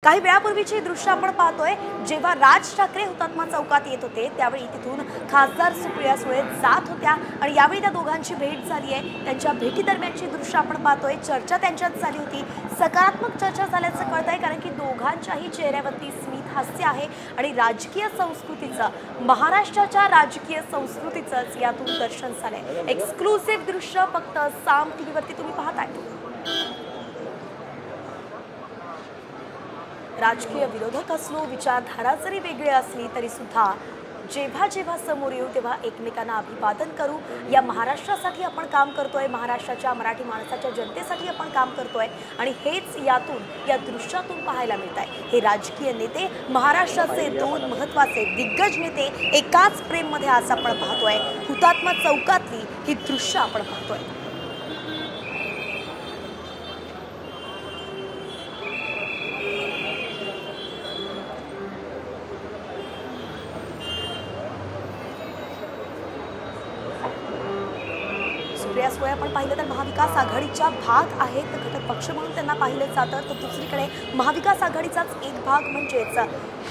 काही वेळापूर्वीची दृश्य आपण पाहतोय, जेव्हा राज ठाकरे हुतात्मा चौकात येत होते त्यावेळी तिथून खासदार सुप्रिया सुळे जात होत्या आणि यावेळी त्या दोघांची भेट झाली आहे। त्यांच्या भेटी दरम्यानची दृश्य आपण पाहतोय। चर्चा त्यांच्यात झाली होती, सकारात्मक चर्चा झाल्याचं कळतंय, कारण की दोघांच्याही चेहऱ्यावरती स्मित हास्य आहे आणि राजकीय संस्कृतीचं, महाराष्ट्राच्या राजकीय संस्कृतीचं यातून दर्शन झालंय। एक्सक्लुसिव्ह दृश्य फक्त साम टीव्हीवरती तुम्ही पाहताय। राजकीय विरोधक असलो, विचारधारा जरी वेगळी असली तरी सुद्धा जेव्हा जेव्हा समोर येऊ तेव्हा एकमेकांना अभिवादन करू। या महाराष्ट्रासाठी आपण काम करतोय, महाराष्ट्राच्या मराठी माणसाच्या जनतेसाठी आपण काम करतोय आणि हेच यातून, या दृश्यातून पाहायला मिळत आहे। हे राजकीय नेते, महाराष्ट्राचे दोन महत्त्वाचे दिग्गज नेते एकाच प्रेममध्ये आज आपण पाहतोय। हुतात्मा चौकातली ही दृश्य आपण पाहतोय। सुप्रिया सुळे आपण पाहिलं तर महाविकास आघाडीचा भाग आहेत, घटक पक्ष म्हणून त्यांना पाहिलं जातं। तर दुसरीकडे महाविकास आघाडीचाच एक भाग म्हणजेच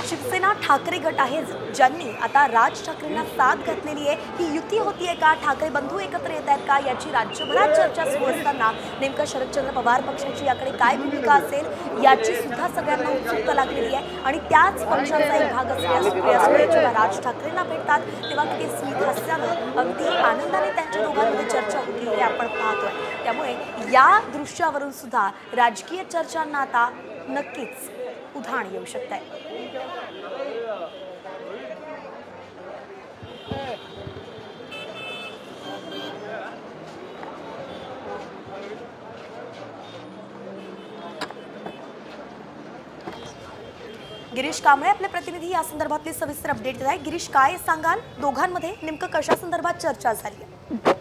शिवसेना ठाकरे गट आहे, ज्यांनी आता राज ठाकरेंना साथ घातलेली आहे। ही युती होतीये का, ठाकरे बंधू एकत्र येत आहेत का, याची राज्यभरात चर्चा सुरू असताना नेमकं शरदचंद्र पवार पक्षाची याकडे काय भूमिका असेल याची सुद्धा सगळ्यांना उत्सुकता लागलेली आहे। आणि त्याच पक्षाचा एक भाग असलेल्या सुप्रिया सुळे जेव्हा राज ठाकरेंना भेटतात तेव्हा किती स्मित हास्यानं, अगदी आनंदाने त्यांच्या दोघांमध्ये चर्चा होती हे आपण पाहतोय। त्यामुळे या दृश्यावरून सुद्धा राजकीय चर्चांना आता नक्कीच उधाण येऊ शकतंय। गिरीश कांबळे आपले प्रतिनिधी या संदर्भातली सविस्तर अपडेट देत आहेत। गिरीश, काय सांगाल, दोघांमध्ये नेमकं कशा संदर्भात चर्चा झाली आहे?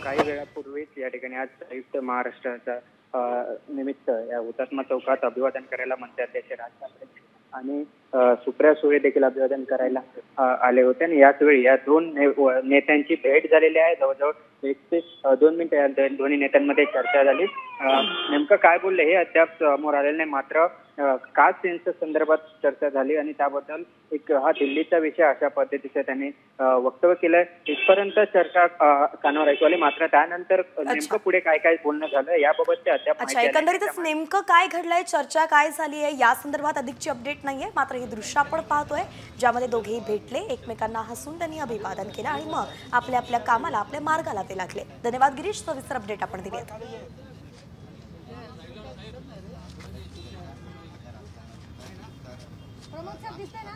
काही वेळापूर्वीच या ठिकाणी आज संयुक्त महाराष्ट्राचा निमित्त या हुतात्मा चौकात अभिवादन करायला मंत्री अध्यक्ष राज ठाकरे आणि सुप्रिया सुळे देखील अभिवादन करायला आले होते। आणि याच वेळी या दोन नेत्यांची भेट झालेली आहे। जवळजवळ 1 ते 2 मिनिटं या दोन्ही नेत्यांमध्ये चर्चा झाली। नेमकं काय बोलले हे अद्याप समोर आलेलं नाही, मात्र कास्ट सेन्सस संदर्भात चर्चा झाली आणि त्याबद्दल एक हा दिल्लीचा विषय अशा पद्धतीचं त्यांनी वक्तव्य केलंय। इथपर्यंत चर्चा कानावर ऐकू आली, मात्र त्यानंतर नेमकं पुढे काय काय बोलणं झालं याबाबतचे अद्याप एकंदरीतच नेमकं काय घडलंय, चर्चा काय झाली आहे या संदर्भात अधिकची अपडेट नाहीये। मात्र हे दृश्य आपण पाहतोय ज्यामध्ये दोघेही भेटले, एकमेकांना हसून त्यांनी अभिवादन केलं आणि मग आपल्या आपल्या कामाला, आपल्या मार्गाला ते लागले। धन्यवाद गिरीश, सविस्तर अपडेट आपण दिली। प्रमोद सर दिसते ना?